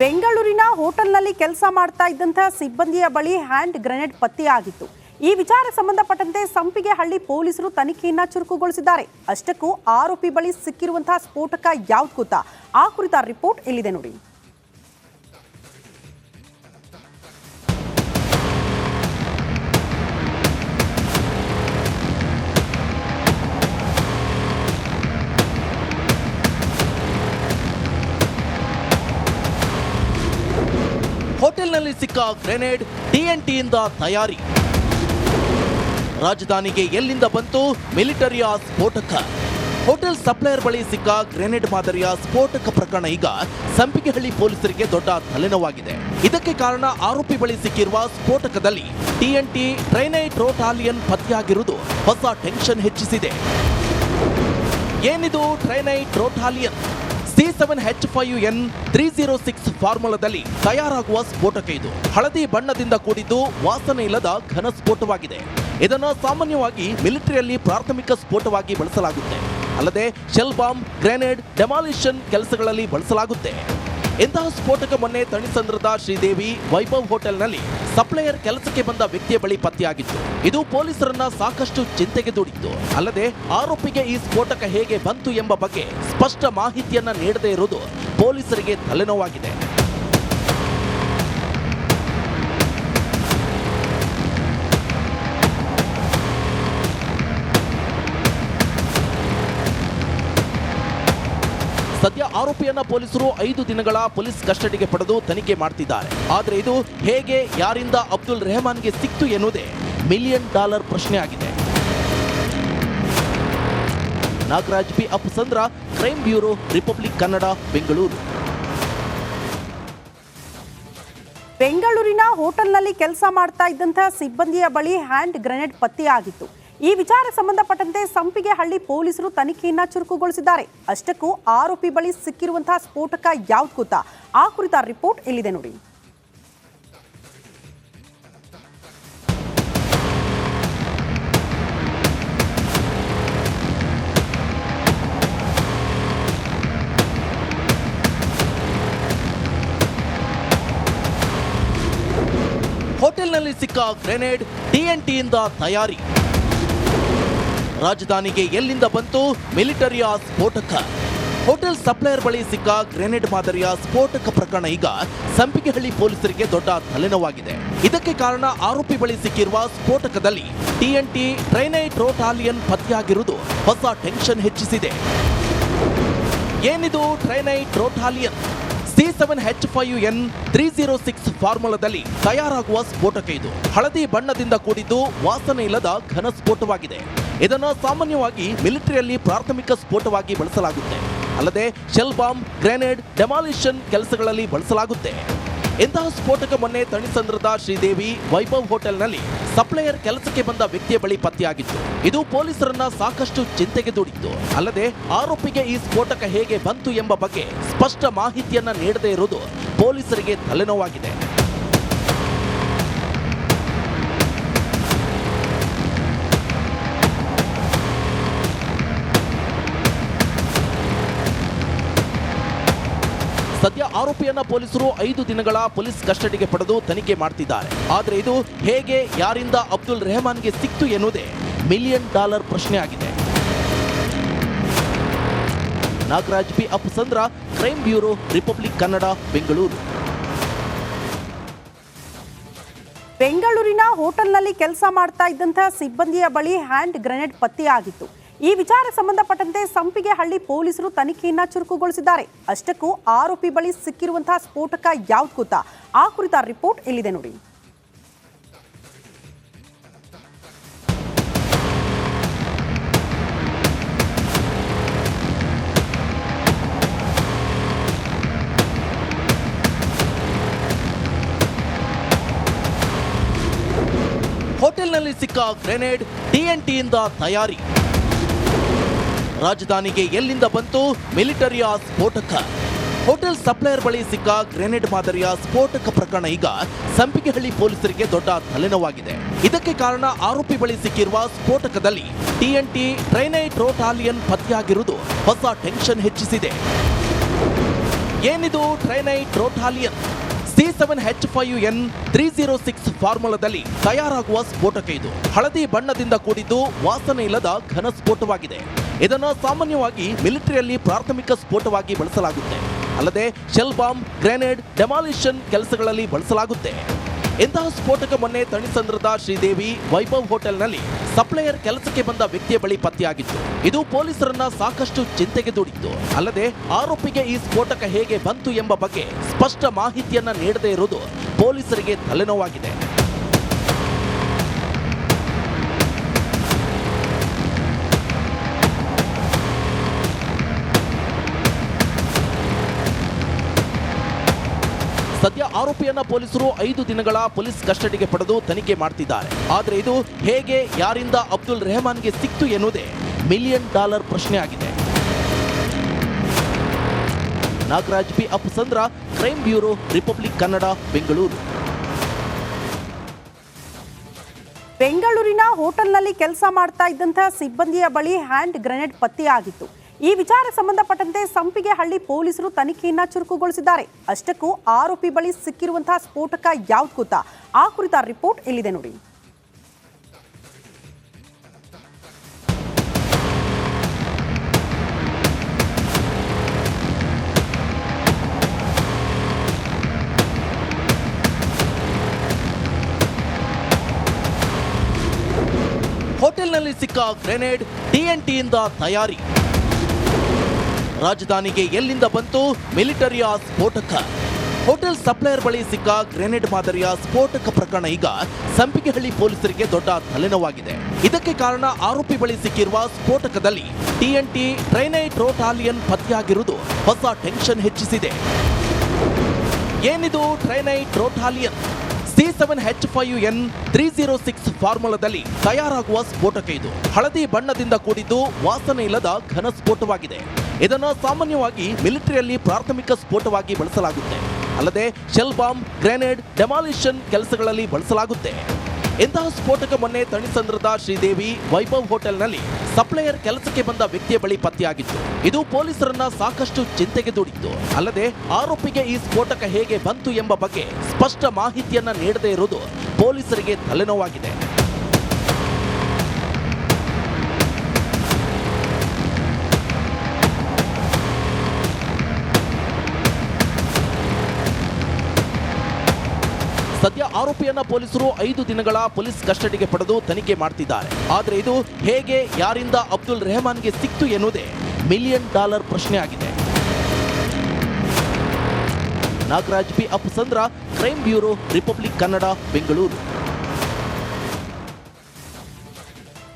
ಬೆಂಗಳೂರಿನ ಹೋಟೆಲ್ನಲ್ಲಿ ಕೆಲಸ ಮಾಡ್ತಾ ಇದ್ದಂತಹ ಸಿಬ್ಬಂದಿಯ ಬಳಿ ಹ್ಯಾಂಡ್ ಗ್ರೆನೇಡ್ ಪತ್ತೆಯಾಗಿತ್ತು. ಈ ವಿಚಾರ ಸಂಬಂಧಪಟ್ಟಂತೆ ಸಂಪಿಗೆಹಳ್ಳಿ ಪೊಲೀಸರು ತನಿಖೆಯನ್ನ ಚುರುಕುಗೊಳಿಸಿದ್ದಾರೆ. ಅಷ್ಟಕ್ಕೂ ಆರೋಪಿ ಬಳಿ ಸಿಕ್ಕಿರುವಂತಹ ಸ್ಫೋಟಕ ಯಾವುದು ಗೊತ್ತಾ? ಆ ಕುರಿತ ರಿಪೋರ್ಟ್ ಇಲ್ಲಿದೆ ನೋಡಿ. ಹೋಟೆಲ್ನಲ್ಲಿ ಸಿಕ್ಕ ಗ್ರೆನೇಡ್ TNTಯಿಂದ ತಯಾರಿ. ರಾಜಧಾನಿಗೆ ಎಲ್ಲಿಂದ ಬಂತು ಮಿಲಿಟರಿಯ ಸ್ಫೋಟಕ? ಹೋಟೆಲ್ ಸಪ್ಲೈಯರ್ ಬಳಿ ಸಿಕ್ಕ ಗ್ರೆನೇಡ್ ಮಾದರಿಯ ಸ್ಫೋಟಕ ಪ್ರಕರಣ ಈಗ ಸಂಪಿಗೆಹಳ್ಳಿ ಪೊಲೀಸರಿಗೆ ದೊಡ್ಡ ತಲೆನೋವಾಗಿದೆ. ಇದಕ್ಕೆ ಕಾರಣ ಆರೋಪಿ ಬಳಿ ಸಿಕ್ಕಿರುವ ಸ್ಫೋಟಕದಲ್ಲಿ TNT ಟ್ರೈನೈಟ್ರೋಟಾಲಿಯನ್ ಪತ್ತೆಯಾಗಿರುವುದು ಹೊಸ ಟೆನ್ಷನ್ ಹೆಚ್ಚಿಸಿದೆ. ಏನಿದು ಟ್ರೈನೈಟ್ರೋಟಾಲಿಯನ್? C7H5N306 ಫಾರ್ಮುಲಾದಲ್ಲಿ ತಯಾರಾಗುವ ಸ್ಫೋಟಕ ಇದು. ಹಳದಿ ಬಣ್ಣದಿಂದ ಕೂಡಿದ್ದು ವಾಸನೆ ಇಲ್ಲದ ಘನ ಸ್ಫೋಟವಾಗಿದೆ. ಇದನ್ನು ಸಾಮಾನ್ಯವಾಗಿ ಮಿಲಿಟರಿಯಲ್ಲಿ ಪ್ರಾಥಮಿಕ ಸ್ಫೋಟವಾಗಿ ಬಳಸಲಾಗುತ್ತೆ. ಅಲ್ಲದೆ ಶೆಲ್ ಬಾಂಬ್, ಗ್ರೆನೇಡ್, ಡೆಮಾಲಿಷನ್ ಕೆಲಸಗಳಲ್ಲಿ ಬಳಸಲಾಗುತ್ತೆ. ಇಂತಹ ಸ್ಫೋಟಕ ಮೊನ್ನೆ ತಣಿಸಂದ್ರದ ಶ್ರೀದೇವಿ ವೈಭವ್ ಹೋಟೆಲ್ನಲ್ಲಿ ಸಪ್ಲೈಯರ್ ಕೆಲಸಕ್ಕೆ ಬಂದ ವ್ಯಕ್ತಿಯ ಬಳಿ ಪತ್ತೆಯಾಗಿತ್ತು. ಇದು ಪೊಲೀಸರನ್ನ ಸಾಕಷ್ಟು ಚಿಂತೆಗೆ ದೂಡಿತ್ತು. ಅಲ್ಲದೆ ಆರೋಪಿಗೆ ಈ ಸ್ಫೋಟಕ ಹೇಗೆ ಬಂತು ಎಂಬ ಬಗ್ಗೆ ಸ್ಪಷ್ಟ ಮಾಹಿತಿಯನ್ನ ನೀಡದೇ ಇರುವುದು ಪೊಲೀಸರಿಗೆ ತಲೆನೋವಾಗಿದೆ. ಸದ್ಯ ಆರೋಪಿಯನ್ನ ಪೊಲೀಸರು 5 ದಿನಗಳ ಪೊಲೀಸ್ ಕಸ್ಟಡಿಗೆ ಪಡೆದು ತನಿಖೆ ಮಾಡ್ತಿದ್ದಾರೆ. ಆದರೆ ಇದು ಹೇಗೆ, ಯಾರಿಂದ ಅಬ್ದುಲ್ ರೆಹಮಾನ್ಗೆ ಸಿಕ್ತು ಎನ್ನುವುದೇ $1 ಮಿಲಿಯನ್ ಪ್ರಶ್ನೆ ಆಗಿದೆ. Nagaraj B Appasandra, crime bureau, Republic Kannada, Bengaluru. ಬೆಂಗಳೂರಿನ ಹೋಟೆಲ್ನಲ್ಲಿ ಕೆಲಸ ಮಾಡ್ತಾ ಇದ್ದಂತಹ ಸಿಬ್ಬಂದಿಯ ಬಳಿ ಹ್ಯಾಂಡ್ ಗ್ರೆನೇಡ್ ಪತ್ತೆಯಾಗಿತ್ತು. ಈ ವಿಚಾರ ಸಂಬಂಧಪಟ್ಟಂತೆ ಸಂಪಿಗೆಹಳ್ಳಿ ಪೊಲೀಸರು ತನಿಖೆಯನ್ನ ಚುರುಕುಗೊಳಿಸಿದ್ದಾರೆ. ಅಷ್ಟಕ್ಕೂ ಆರೋಪಿ ಬಳಿ ಸಿಕ್ಕಿರುವಂತಹ ಸ್ಫೋಟಕ ಯಾವುದು ಗೊತ್ತಾ? ಆ ಕುರಿತ ರಿಪೋರ್ಟ್ ಇಲ್ಲಿದೆ ನೋಡಿ. ಹೋಟೆಲ್ನಲ್ಲಿ ಸಿಕ್ಕ ಗ್ರೆನೇಡ್ TNTಯಿಂದ ತಯಾರಿ. ರಾಜಧಾನಿಗೆ ಎಲ್ಲಿಂದ ಬಂತು ಮಿಲಿಟರಿಯ ಸ್ಫೋಟಕ? ಹೋಟೆಲ್ ಸಪ್ಲೈಯರ್ ಬಳಿ ಸಿಕ್ಕ ಗ್ರೆನೇಡ್ ಮಾದರಿಯ ಸ್ಫೋಟಕ ಪ್ರಕರಣ ಈಗ ಸಂಪಿಗೆಹಳ್ಳಿ ಪೊಲೀಸರಿಗೆ ದೊಡ್ಡ ತಲೆನೋವಾಗಿದೆ. ಇದಕ್ಕೆ ಕಾರಣ ಆರೋಪಿ ಬಳಿ ಸಿಕ್ಕಿರುವ ಸ್ಫೋಟಕದಲ್ಲಿ TNT ಟ್ರೈನೈಟ್ರೋಟಾಲಿಯನ್ ಪತ್ತೆಯಾಗಿರುವುದು ಹೊಸ ಟೆನ್ಷನ್ ಹೆಚ್ಚಿಸಿದೆ. ಏನಿದು ಟ್ರೈನೈಟ್ರೋಟಾಲಿಯನ್? C7H5N306 ಫಾರ್ಮುಲಾದಲ್ಲಿ ತಯಾರಾಗುವ ಸ್ಫೋಟಕ ಇದು. ಹಳದಿ ಬಣ್ಣದಿಂದ ಕೂಡಿದ್ದು ವಾಸನೆ ಇಲ್ಲದ ಘನ ಸ್ಫೋಟವಾಗಿದೆ. ಇದನ್ನು ಸಾಮಾನ್ಯವಾಗಿ ಮಿಲಿಟರಿಯಲ್ಲಿ ಪ್ರಾಥಮಿಕ ಸ್ಫೋಟವಾಗಿ ಬಳಸಲಾಗುತ್ತೆ. ಅಲ್ಲದೆ ಶೆಲ್ ಬಾಂಬ್, ಗ್ರೆನೇಡ್, ಡೆಮಾಲಿಷನ್ ಕೆಲಸಗಳಲ್ಲಿ ಬಳಸಲಾಗುತ್ತೆ. ಇಂತಹ ಸ್ಫೋಟಕ ಮೊನ್ನೆ ತಣಿಸಂದ್ರದ ಶ್ರೀದೇವಿ ವೈಭವ್ ಹೋಟೆಲ್ನಲ್ಲಿ ಸಪ್ಲೈಯರ್ ಕೆಲಸಕ್ಕೆ ಬಂದ ವ್ಯಕ್ತಿಯ ಬಳಿ ಪತ್ತೆಯಾಗಿತ್ತು. ಇದು ಪೊಲೀಸರನ್ನ ಸಾಕಷ್ಟು ಚಿಂತೆಗೆ ದೂಡಿತ್ತು. ಅಲ್ಲದೆ ಆರೋಪಿಗೆ ಈ ಸ್ಫೋಟಕ ಹೇಗೆ ಬಂತು ಎಂಬ ಬಗ್ಗೆ ಸ್ಪಷ್ಟ ಮಾಹಿತಿಯನ್ನ ನೀಡದೇ ಇರುವುದು ಪೊಲೀಸರಿಗೆ ತಲೆನೋವಾಗಿದೆ. ಸದ್ಯ ಆರೋಪಿಯನ್ನ ಪೊಲೀಸರು 5 ದಿನಗಳ ಪೊಲೀಸ್ ಕಸ್ಟಡಿಗೆ ಪಡೆದು ತನಿಖೆ ಮಾಡ್ತಿದ್ದಾರೆ. ಆದರೆ ಇದು ಹೇಗೆ, ಯಾರಿಂದ ಅಬ್ದುಲ್ ರೆಹಮಾನ್ಗೆ ಸಿಕ್ತು ಎನ್ನುವುದೇ $1 ಮಿಲಿಯನ್ ಪ್ರಶ್ನೆ ಆಗಿದೆ. Nagaraj B Appasandra, crime bureau, Republic Kannada, Bengaluru. ಬೆಂಗಳೂರಿನ ಹೋಟೆಲ್ನಲ್ಲಿ ಕೆಲಸ ಮಾಡ್ತಾ ಇದ್ದಂತಹ ಸಿಬ್ಬಂದಿಯ ಬಳಿ ಹ್ಯಾಂಡ್ ಗ್ರೆನೇಡ್ ಪತ್ತೆಯಾಗಿತ್ತು. ಈ ವಿಚಾರ ಸಂಬಂಧಪಟ್ಟಂತೆ ಸಂಪಿಗೆಹಳ್ಳಿ ಪೊಲೀಸರು ತನಿಖೆಯನ್ನ ಚುರುಕುಗೊಳಿಸಿದ್ದಾರೆ. ಅಷ್ಟಕ್ಕೂ ಆರೋಪಿ ಬಳಿ ಸಿಕ್ಕಿರುವಂತಹ ಸ್ಫೋಟಕ ಯಾವುದು ಗೊತ್ತಾ? ಆ ಕುರಿತ ರಿಪೋರ್ಟ್ ಇಲ್ಲಿದೆ ನೋಡಿ. ಹೋಟೆಲ್ನಲ್ಲಿ ಸಿಕ್ಕ ಗ್ರೆನೇಡ್ TNTಯಿಂದ ತಯಾರಿ. ರಾಜಧಾನಿಗೆ ಎಲ್ಲಿಂದ ಬಂತು ಮಿಲಿಟರಿಯ ಸ್ಫೋಟಕ? ಹೋಟೆಲ್ ಸಪ್ಲೈಯರ್ ಬಳಿ ಸಿಕ್ಕ ಗ್ರೆನೇಡ್ ಮಾದರಿಯ ಸ್ಫೋಟಕ ಪ್ರಕರಣ ಈಗ ಸಂಪಿಗೆಹಳ್ಳಿ ಪೊಲೀಸರಿಗೆ ದೊಡ್ಡ ತಲೆನೋವಾಗಿದೆ. ಇದಕ್ಕೆ ಕಾರಣ ಆರೋಪಿ ಬಳಿ ಸಿಕ್ಕಿರುವ ಸ್ಫೋಟಕದಲ್ಲಿ TNT ಟ್ರೈನೈಟ್ರೋಟಾಲಿಯನ್ ಪತ್ತೆಯಾಗಿರುವುದು ಹೊಸ ಟೆನ್ಷನ್ ಹೆಚ್ಚಿಸಿದೆ. ಏನಿದು ಟ್ರೈನೈಟ್ರೋಟಾಲಿಯನ್ C7H5N306 ಫಾರ್ಮುಲಾದಲ್ಲಿ ತಯಾರಾಗುವ ಸ್ಫೋಟಕ ಇದು. ಹಳದಿ ಬಣ್ಣದಿಂದ ಕೂಡಿದ್ದು ವಾಸನೆ ಇಲ್ಲದ ಘನ ಸ್ಫೋಟವಾಗಿದೆ. ಇದನ್ನು ಸಾಮಾನ್ಯವಾಗಿ ಮಿಲಿಟರಿಯಲ್ಲಿ ಪ್ರಾಥಮಿಕ ಸ್ಫೋಟವಾಗಿ ಬಳಸಲಾಗುತ್ತೆ. ಅಲ್ಲದೆ ಶೆಲ್ ಬಾಂಬ್, ಗ್ರೆನೇಡ್, ಡೆಮಾಲಿಷನ್ ಕೆಲಸಗಳಲ್ಲಿ ಬಳಸಲಾಗುತ್ತೆ. ಇಂತಹ ಸ್ಫೋಟಕ ಮೊನ್ನೆ ತಣಿಸಂದ್ರದ ಶ್ರೀದೇವಿ ವೈಭವ್ ಹೋಟೆಲ್ನಲ್ಲಿ ಸಪ್ಲೈಯರ್ ಕೆಲಸಕ್ಕೆ ಬಂದ ವ್ಯಕ್ತಿಯ ಬಳಿ ಪತ್ತೆಯಾಗಿತ್ತು. ಇದು ಪೊಲೀಸರನ್ನ ಸಾಕಷ್ಟು ಚಿಂತೆಗೆ ದೂಡಿತ್ತು. ಅಲ್ಲದೆ ಆರೋಪಿಗೆ ಈ ಸ್ಫೋಟಕ ಹೇಗೆ ಬಂತು ಎಂಬ ಬಗ್ಗೆ ಸ್ಪಷ್ಟ ಮಾಹಿತಿಯನ್ನ ನೀಡದೇ ಇರುವುದು ಪೊಲೀಸರಿಗೆ ತಲೆನೋವಾಗಿದೆ. ಸದ್ಯ ಆರೋಪಿಯನ್ನ ಪೊಲೀಸರು 5 ದಿನಗಳ ಪೊಲೀಸ್ ಕಸ್ಟಡಿಗೆ ಪಡೆದು ತನಿಖೆ ಮಾಡ್ತಿದ್ದಾರೆ. ಆದರೆ ಇದು ಹೇಗೆ, ಯಾರಿಂದ ಅಬ್ದುಲ್ ರೆಹಮಾನ್ಗೆ ಸಿಕ್ತು ಎನ್ನುವುದೇ $1 ಮಿಲಿಯನ್ ಪ್ರಶ್ನೆ ಆಗಿದೆ. Nagaraj B Appasandra, crime bureau, Republic Kannada, Bengaluru. ಬೆಂಗಳೂರಿನ ಹೋಟೆಲ್ನಲ್ಲಿ ಕೆಲಸ ಮಾಡ್ತಾ ಇದ್ದಂತಹ ಸಿಬ್ಬಂದಿಯ ಬಳಿ ಹ್ಯಾಂಡ್ ಗ್ರೆನೇಡ್ ಪತ್ತೆಯಾಗಿತ್ತು. ಈ ವಿಚಾರ ಸಂಬಂಧಪಟ್ಟಂತೆ ಸಂಪಿಗೆ ಹಳ್ಳಿ ಪೊಲೀಸರು ತನಿಖೆಯನ್ನ ಚುರುಕುಗೊಳಿಸಿದ್ದಾರೆ. ಅಷ್ಟಕ್ಕೂ ಆರೋಪಿ ಬಳಿ ಸಿಕ್ಕಿರುವಂತಹ ಸ್ಫೋಟಕ ಯಾವ್ದು ಗೊತ್ತಾ? ಆ ಕುರಿತ ರಿಪೋರ್ಟ್ ಇಲ್ಲಿದೆ ನೋಡಿ. ಹೋಟೆಲ್ನಲ್ಲಿ ಸಿಕ್ಕ ಗ್ರೆನೇಡ್ TNT ಯಿಂದ ತಯಾರಿ. ರಾಜಧಾನಿಗೆ ಎಲ್ಲಿಂದ ಬಂತು ಮಿಲಿಟರಿಯ ಸ್ಫೋಟಕ? ಹೋಟೆಲ್ ಸಪ್ಲೈಯರ್ ಬಳಿ ಸಿಕ್ಕ ಗ್ರೆನೇಡ್ ಮಾದರಿಯ ಸ್ಫೋಟಕ ಪ್ರಕರಣ ಈಗ ಸಂಪಿಗೆಹಳ್ಳಿ ಪೊಲೀಸರಿಗೆ ದೊಡ್ಡ ತಲೆನೋವಾಗಿದೆ. ಇದಕ್ಕೆ ಕಾರಣ ಆರೋಪಿ ಬಳಿ ಸಿಕ್ಕಿರುವ ಸ್ಫೋಟಕದಲ್ಲಿ TNT ಟ್ರೈನೈಟ್ರೋಟಾಲಿಯನ್ ಪತ್ತೆಯಾಗಿರುವುದು ಹೊಸ ಟೆನ್ಷನ್ ಹೆಚ್ಚಿಸಿದೆ. ಏನಿದು ಟ್ರೈನೈಟ್ರೋಟಾಲಿಯನ್? C7H5N306 ಫಾರ್ಮುಲಾದಲ್ಲಿ ತಯಾರಾಗುವ ಸ್ಫೋಟಕ ಇದು. ಹಳದಿ ಬಣ್ಣದಿಂದ ಕೂಡಿದ್ದು ವಾಸನೆ ಇಲ್ಲದ ಘನ ಸ್ಫೋಟವಾಗಿದೆ. ಇದನ್ನು ಸಾಮಾನ್ಯವಾಗಿ ಮಿಲಿಟರಿಯಲ್ಲಿ ಪ್ರಾಥಮಿಕ ಸ್ಫೋಟವಾಗಿ ಬಳಸಲಾಗುತ್ತೆ. ಅಲ್ಲದೆ ಶೆಲ್ ಬಾಂಬ್, ಗ್ರೆನೇಡ್, ಡೆಮಾಲಿಷನ್ ಕೆಲಸಗಳಲ್ಲಿ ಬಳಸಲಾಗುತ್ತೆ. ಇಂತಹ ಸ್ಫೋಟಕ ಮೊನ್ನೆ ತಣಿಸಂದ್ರದ ಶ್ರೀದೇವಿ ವೈಭವ್ ಹೋಟೆಲ್ನಲ್ಲಿ ಸಪ್ಲೈಯರ್ ಕೆಲಸಕ್ಕೆ ಬಂದ ವ್ಯಕ್ತಿಯ ಬಳಿ ಪತ್ತೆಯಾಗಿತ್ತು. ಇದು ಪೊಲೀಸರನ್ನ ಸಾಕಷ್ಟು ಚಿಂತೆಗೆ ದೂಡಿತ್ತು. ಅಲ್ಲದೆ ಆರೋಪಿಗೆ ಈ ಸ್ಫೋಟಕ ಹೇಗೆ ಬಂತು ಎಂಬ ಬಗ್ಗೆ ಸ್ಪಷ್ಟ ಮಾಹಿತಿಯನ್ನ ನೀಡದೇ ಇರುವುದು ಪೊಲೀಸರಿಗೆ ತಲೆನೋವಾಗಿದೆ. ಸದ್ಯ ಆರೋಪಿಯನ್ನ ಪೊಲೀಸರು 5 ದಿನಗಳ ಪೊಲೀಸ್ ಕಸ್ಟಡಿಗೆ ಪಡೆದು ತನಿಖೆ ಮಾಡ್ತಿದ್ದಾರೆ. ಆದರೆ ಇದು ಹೇಗೆ, ಯಾರಿಂದ ಅಬ್ದುಲ್ ರೆಹಮಾನ್ಗೆ ಸಿಕ್ತು ಎನ್ನುವುದೇ $1 ಮಿಲಿಯನ್ ಪ್ರಶ್ನೆ ಆಗಿದೆ. Nagaraj B Appasandra, crime bureau, Republic Kannada, Bengaluru.